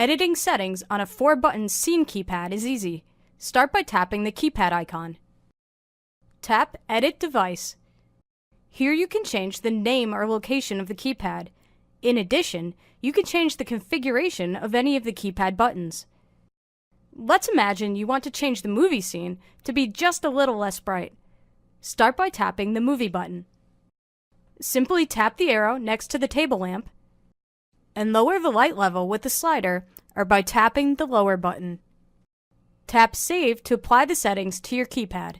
Editing settings on a 4-button scene keypad is easy. Start by tapping the keypad icon. Tap Edit Device. Here you can change the name or location of the keypad. In addition, you can change the configuration of any of the keypad buttons. Let's imagine you want to change the movie scene to be just a little less bright. Start by tapping the Movie button. Simply tap the arrow next to the table lamp and lower the light level with the slider or by tapping the Lower button. Tap Save to apply the settings to your keypad.